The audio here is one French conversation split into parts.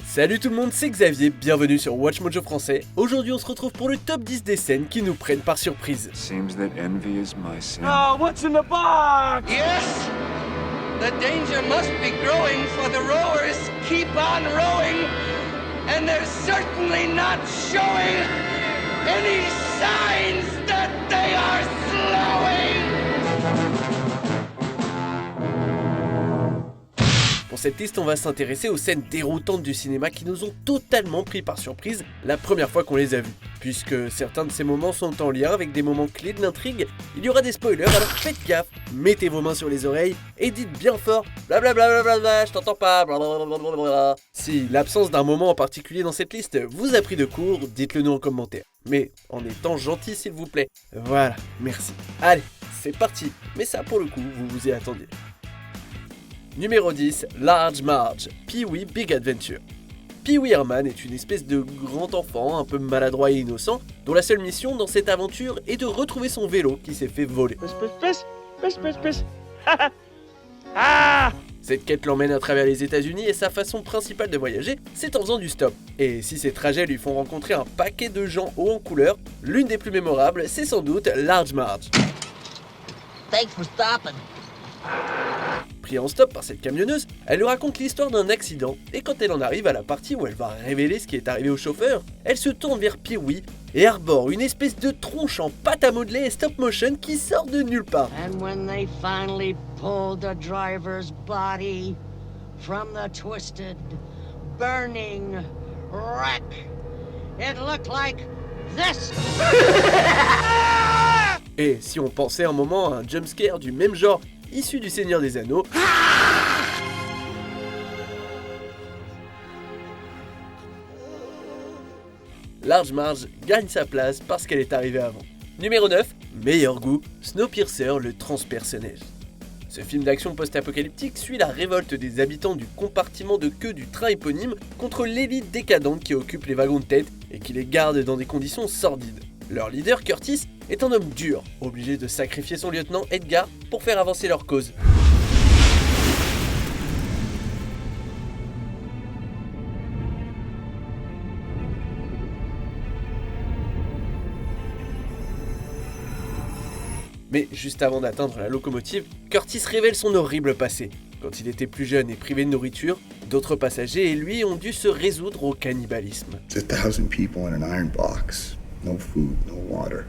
Salut tout le monde, c'est Xavier, bienvenue sur Watch Mojo français. Aujourd'hui on se retrouve pour le top 10 des scènes qui nous prennent par surprise. Seems that envy is my sin. Oh, what's in the box? Yes, the danger must be growing, for the rowers keep on rowing, and they're certainly not showing any signs that they are slowing. Pour cette liste, on va s'intéresser aux scènes déroutantes du cinéma qui nous ont totalement pris par surprise la première fois qu'on les a vues. Puisque certains de ces moments sont en lien avec des moments clés de l'intrigue, il y aura des spoilers, alors faites gaffe, mettez vos mains sur les oreilles et dites bien fort blablabla, je t'entends pas, blablabla. Si l'absence d'un moment en particulier dans cette liste vous a pris de court, dites-le nous en commentaire. Mais en étant gentil s'il vous plaît. Voilà, merci. Allez, c'est parti. Mais ça pour le coup, vous vous y attendiez. Numéro 10, Large Marge, Pee-wee Big Adventure. Pee-wee Herman est une espèce de grand enfant un peu maladroit et innocent, dont la seule mission dans cette aventure est de retrouver son vélo qui s'est fait voler. Cette quête l'emmène à travers les États-Unis et sa façon principale de voyager, c'est en faisant du stop. Et si ces trajets lui font rencontrer un paquet de gens hauts en couleur, l'une des plus mémorables, c'est sans doute Large Marge. Thanks for stopping. Pris en stop par cette camionneuse, elle lui raconte l'histoire d'un accident et quand elle en arrive à la partie où elle va révéler ce qui est arrivé au chauffeur, elle se tourne vers Pee-wee et arbore une espèce de tronche en pâte à modeler et stop motion qui sort de nulle part. And when they finally pulled the driver's body from the twisted, burning wreck, it looked like this. Et si on pensait un moment à un jumpscare du même genre issu du Seigneur des Anneaux, Large Marge gagne sa place parce qu'elle est arrivée avant. Numéro 9, meilleur goût, Snowpiercer le transpersonnage. Ce film d'action post-apocalyptique suit la révolte des habitants du compartiment de queue du train éponyme contre l'élite décadente qui occupe les wagons de tête et qui les garde dans des conditions sordides. Leur leader, Curtis, est un homme dur, obligé de sacrifier son lieutenant Edgar pour faire avancer leur cause. Mais juste avant d'atteindre la locomotive, Curtis révèle son horrible passé. Quand il était plus jeune et privé de nourriture, d'autres passagers et lui ont dû se résoudre au cannibalisme. It's 1,000 people in an iron box. No food, no water.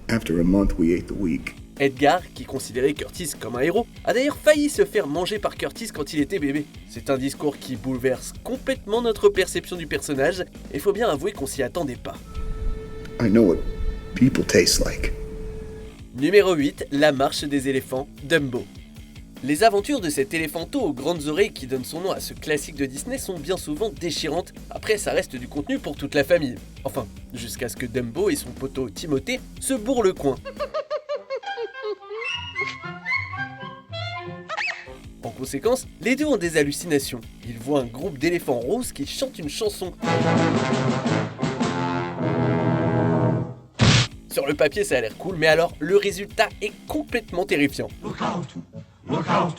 After a month, we ate the weak. Edgar, qui considérait Curtis comme un héros, a d'ailleurs failli se faire manger par Curtis quand il était bébé. C'est un discours qui bouleverse complètement notre perception du personnage, et faut bien avouer qu'on s'y attendait pas. I know what people taste like. Numéro 8, la marche des éléphants, Dumbo. Les aventures de cet éléphanteau aux grandes oreilles qui donne son nom à ce classique de Disney sont bien souvent déchirantes, après ça reste du contenu pour toute la famille. Enfin, jusqu'à ce que Dumbo et son poteau Timothée se bourrent le coin. En conséquence, les deux ont des hallucinations. Ils voient un groupe d'éléphants roses qui chantent une chanson. Sur le papier, ça a l'air cool, mais alors le résultat est complètement terrifiant. Look out,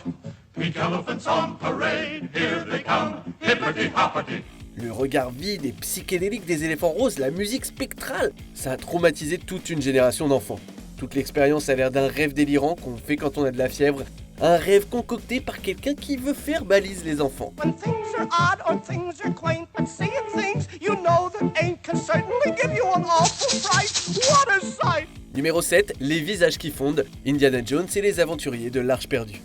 pink elephants on parade, here they come, hippity-hoppity. Le regard vide et psychédélique des éléphants roses, la musique spectrale, ça a traumatisé toute une génération d'enfants. Toute l'expérience a l'air d'un rêve délirant qu'on fait quand on a de la fièvre, un rêve concocté par quelqu'un qui veut faire balise les enfants. When things are odd or things are quaint, but seeing things you know that ain't can certainly give you an awful fright. What a sight! Numéro 7, les visages qui fondent, Indiana Jones et les aventuriers de l'Arche perdue.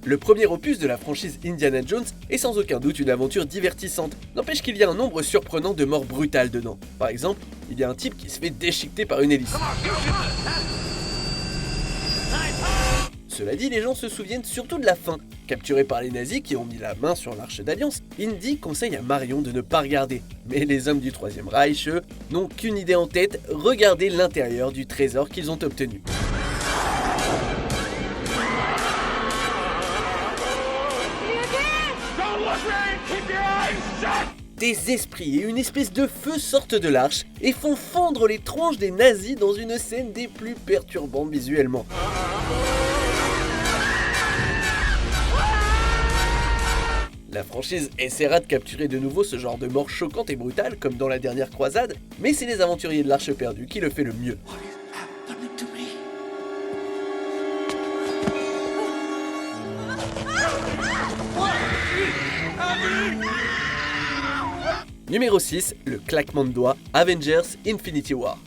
Le premier opus de la franchise Indiana Jones est sans aucun doute une aventure divertissante, n'empêche qu'il y a un nombre surprenant de morts brutales dedans. Par exemple, il y a un type qui se fait déchiqueter par une hélice. Cela dit, les gens se souviennent surtout de la fin. Capturé par les nazis qui ont mis la main sur l'Arche d'Alliance, Indy conseille à Marion de ne pas regarder. Mais les hommes du Troisième Reich, eux, n'ont qu'une idée en tête, regarder l'intérieur du trésor qu'ils ont obtenu. des esprits et une espèce de feu sortent de l'arche et font fondre les tronches des nazis dans une scène des plus perturbantes visuellement. La franchise essaiera de capturer de nouveau ce genre de mort choquante et brutale comme dans la dernière croisade, mais c'est les aventuriers de l'Arche perdue qui le fait le mieux. Numéro 6, le claquement de doigts, Avengers Infinity War.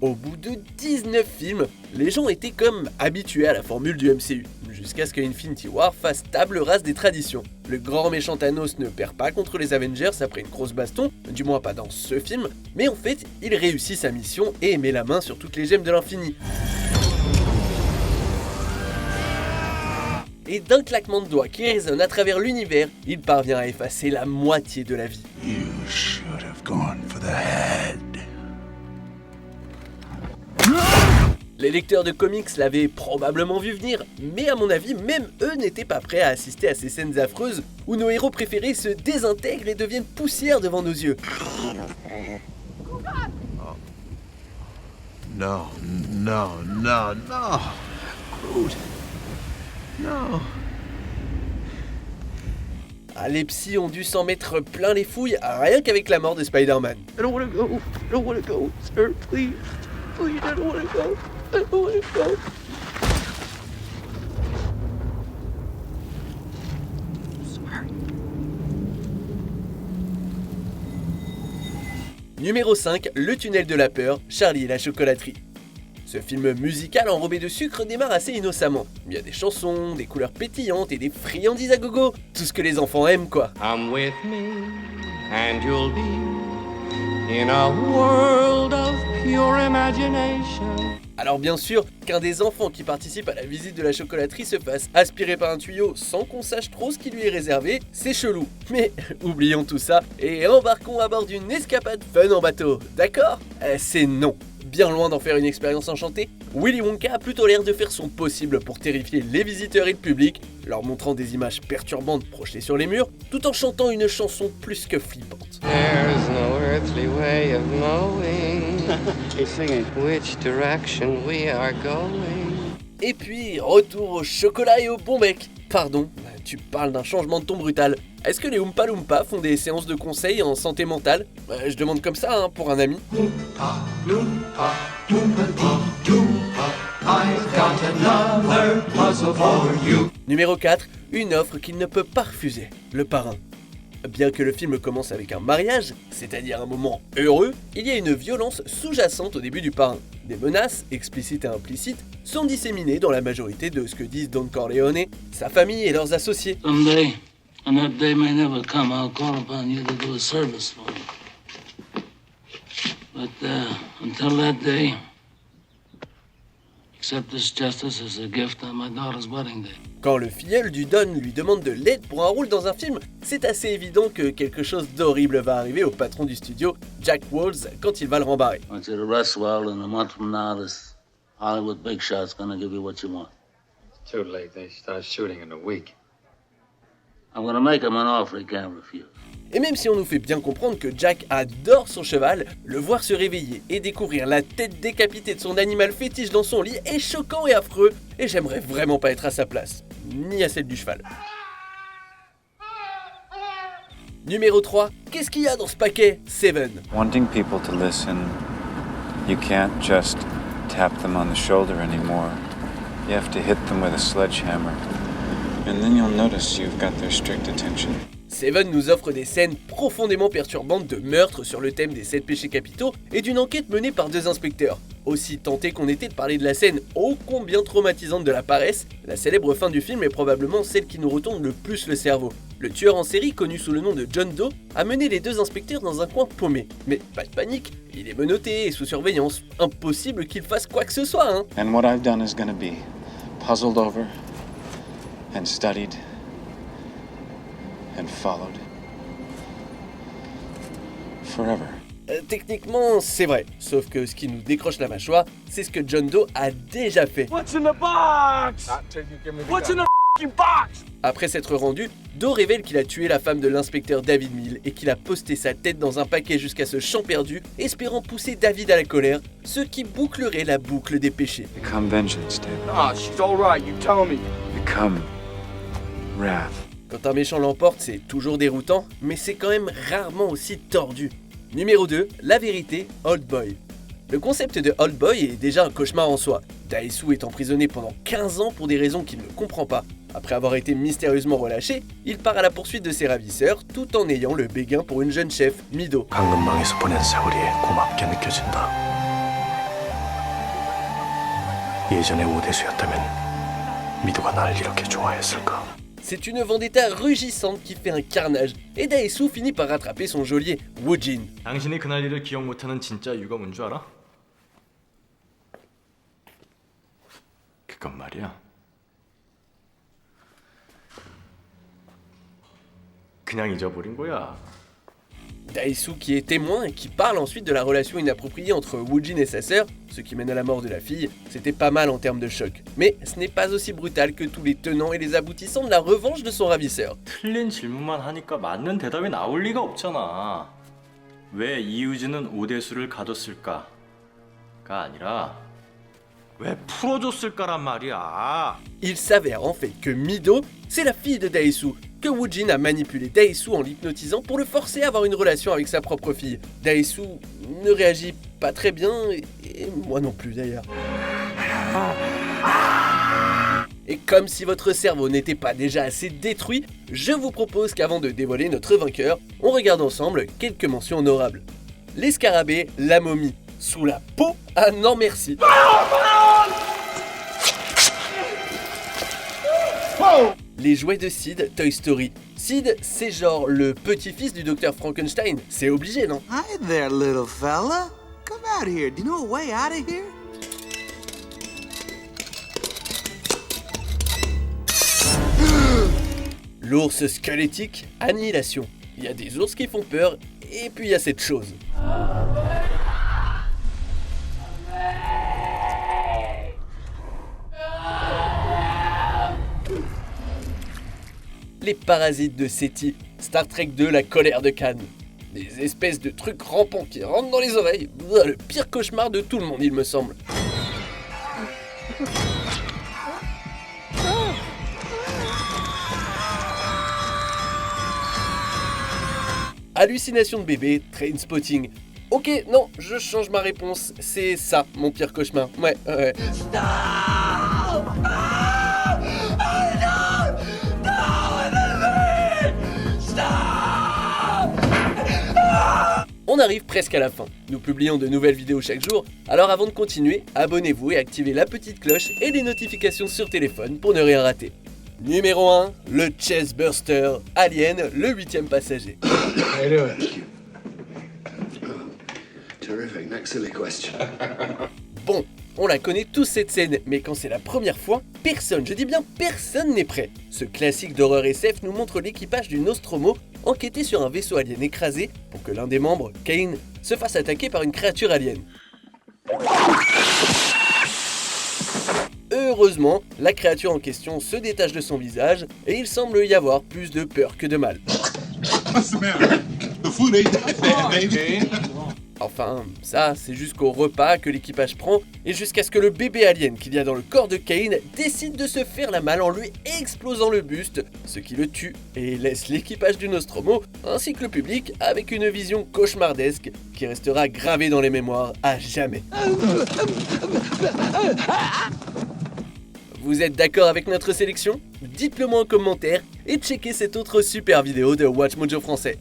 Au bout de 19 films, les gens étaient comme habitués à la formule du MCU, jusqu'à ce que Infinity War fasse table rase des traditions. Le grand méchant Thanos ne perd pas contre les Avengers après une grosse baston, du moins pas dans ce film, mais en fait, il réussit sa mission et met la main sur toutes les gemmes de l'infini. Et d'un claquement de doigts qui résonne à travers l'univers, il parvient à effacer la moitié de la vie. You should have gone for the head. Les lecteurs de comics l'avaient probablement vu venir, mais à mon avis, même eux n'étaient pas prêts à assister à ces scènes affreuses où nos héros préférés se désintègrent et deviennent poussière devant nos yeux. No. Groot. No. Ah, les psys ont dû s'en mettre plein les fouilles, rien qu'avec la mort de Spider-Man. I don't wanna go, sir, please. Please, I don't wanna go. I don't wanna go. Numéro 5, Le tunnel de la peur, Charlie et la chocolaterie. Ce film musical enrobé de sucre démarre assez innocemment. Il y a des chansons, des couleurs pétillantes et des friandises à gogo. Tout ce que les enfants aiment quoi. Come with me, and you'll be in a world of pure imagination. Alors bien sûr, qu'un des enfants qui participe à la visite de la chocolaterie se fasse aspirer par un tuyau sans qu'on sache trop ce qui lui est réservé, c'est chelou. Mais oublions tout ça et embarquons à bord d'une escapade fun en bateau, d'accord ? C'est non. Bien loin d'en faire une expérience enchantée, Willy Wonka a plutôt l'air de faire son possible pour terrifier les visiteurs et le public, leur montrant des images perturbantes projetées sur les murs, tout en chantant une chanson plus que flippante. There's no earthly way of knowing which direction we are going. Et puis, retour au chocolat et au bon bec. Pardon, tu parles d'un changement de ton brutal. Est-ce que les Oompa Loompa font des séances de conseil en santé mentale ? Je demande comme ça, pour un ami. Numéro 4, une offre qu'il ne peut pas refuser, le parrain. Bien que le film commence avec un mariage, c'est-à-dire un moment heureux, il y a une violence sous-jacente au début du parrain. Des menaces, explicites et implicites, sont disséminées dans la majorité de ce que disent Don Corleone, sa famille et leurs associés. Someday, and that day may never come, I'll call upon you to do a service for me. But until that day, accept this justice as a gift on my daughter's wedding day. Quand le filleul du Don lui demande de l'aide pour un rôle dans un film, c'est assez évident que quelque chose d'horrible va arriver au patron du studio, Jack Walls, quand il va le rembarrer. I want you to rest well, and a month from now, this Hollywood big shot's gonna give you what you want. Too late. They start shooting in a week. I'm gonna make him an offer he can't refuse. Et même si on nous fait bien comprendre que Jack adore son cheval, le voir se réveiller et découvrir la tête décapitée de son animal fétiche dans son lit est choquant et affreux, et j'aimerais vraiment pas être à sa place, ni à celle du cheval. Numéro 3, qu'est-ce qu'il y a dans ce paquet ? Seven. Wanting people to listen, you can't just tap them on the shoulder anymore. You have to hit them with a sledgehammer. And then you'll notice you've got their strict attention. Seven nous offre des scènes profondément perturbantes de meurtre sur le thème des 7 péchés capitaux et d'une enquête menée par 2 inspecteurs. Aussi tenté qu'on était de parler de la scène ô combien traumatisante de la paresse, la célèbre fin du film est probablement celle qui nous retourne le plus le cerveau. Le tueur en série, connu sous le nom de John Doe, a mené les 2 inspecteurs dans un coin paumé. Mais pas de panique, il est menotté et sous surveillance. Impossible qu'il fasse quoi que ce soit, hein. And what I've done is gonna be puzzled over and studied and followed forever. Techniquement, c'est vrai, sauf que ce qui nous décroche la mâchoire, c'est ce que John Doe a déjà fait. What's in the box? What's in the fucking box! Après s'être rendu, Do révèle qu'il a tué la femme de l'inspecteur David Mills et qu'il a posté sa tête dans un paquet jusqu'à ce champ perdu, espérant pousser David à la colère, ce qui bouclerait la boucle des péchés. Become vengeance, David. Ah, she's alright, you tell me. Become wrath. Quand un méchant l'emporte, c'est toujours déroutant, mais c'est quand même rarement aussi tordu. Numéro 2, la vérité, Old Boy. Le concept de Old Boy est déjà un cauchemar en soi. Dae-soo est emprisonné pendant 15 ans pour des raisons qu'il ne comprend pas. Après avoir été mystérieusement relâché, il part à la poursuite de ses ravisseurs tout en ayant le béguin pour une jeune chef, Mido. 강금방에서 보낸 세월이 고맙게 느껴진다. 예전에 오대수였다면 미도가 날 이렇게 좋아했을까? C'est une vendetta rugissante qui fait un carnage, et Dae-soo finit par rattraper son geôlier, Woo-jin. 당신이 그날 일을 기억 못하는 진짜 이유가 뭔 줄 알아? 그건 말이야. 그냥 잊어버린 거야. Dae-soo qui est témoin et qui parle ensuite de la relation inappropriée entre Woo-jin et sa sœur, ce qui mène à la mort de la fille, c'était pas mal en termes de choc. Mais ce n'est pas aussi brutal que tous les tenants et les aboutissants de la revanche de son ravisseur. 틀린 질문만 하니까 맞는 대답이 나올 리가 없잖아. 왜 이유진은 오대수를 가뒀을까가 아니라 왜 풀어줬을까란 말이야. Il s'avère en fait que Mido, c'est la fille de Dae-soo, que Woo-jin a manipulé Dae-soo en l'hypnotisant pour le forcer à avoir une relation avec sa propre fille. Dae-soo ne réagit pas très bien, et moi non plus d'ailleurs. Et comme si votre cerveau n'était pas déjà assez détruit, je vous propose qu'avant de dévoiler notre vainqueur, on regarde ensemble quelques mentions honorables. Les scarabées, la momie. Sous la peau, ah non merci. Les jouets de Sid, Toy Story. Sid, c'est genre le petit-fils du docteur Frankenstein. C'est obligé, non? Hi there, little fella. Come out here. Do you know a way out of here? L'ours squelettique, Annihilation. Il y a des ours qui font peur, et puis il y a cette chose. Les parasites de Seti, Star Trek 2, la colère de Khan. Des espèces de trucs rampants qui rentrent dans les oreilles. Le pire cauchemar de tout le monde, il me semble. Hallucination de bébé, Trainspotting. Ok, non, je change ma réponse. C'est ça, mon pire cauchemar. Ouais. On arrive presque à la fin. Nous publions de nouvelles vidéos chaque jour, alors avant de continuer, abonnez-vous et activez la petite cloche et les notifications sur téléphone pour ne rien rater. Numéro 1, le Chestburster, Alien, le 8e passager. How you doing? Terrific. Next silly question. Bon, on la connaît tous cette scène, mais quand c'est la première fois, personne, je dis bien personne n'est prêt. Ce classique d'horreur SF nous montre l'équipage du Nostromo enquêter sur un vaisseau alien écrasé pour que l'un des membres, Kane, se fasse attaquer par une créature alien. Heureusement, la créature en question se détache de son visage et il semble y avoir plus de peur que de mal. Enfin, ça, c'est jusqu'au repas que l'équipage prend et jusqu'à ce que le bébé alien qu'il y a dans le corps de Kane décide de se faire la malle en lui explosant le buste, ce qui le tue et laisse l'équipage du Nostromo ainsi que le public avec une vision cauchemardesque qui restera gravée dans les mémoires à jamais. Vous êtes d'accord avec notre sélection? Dites-le moi en commentaire et checkez cette autre super vidéo de Watch Mojo français.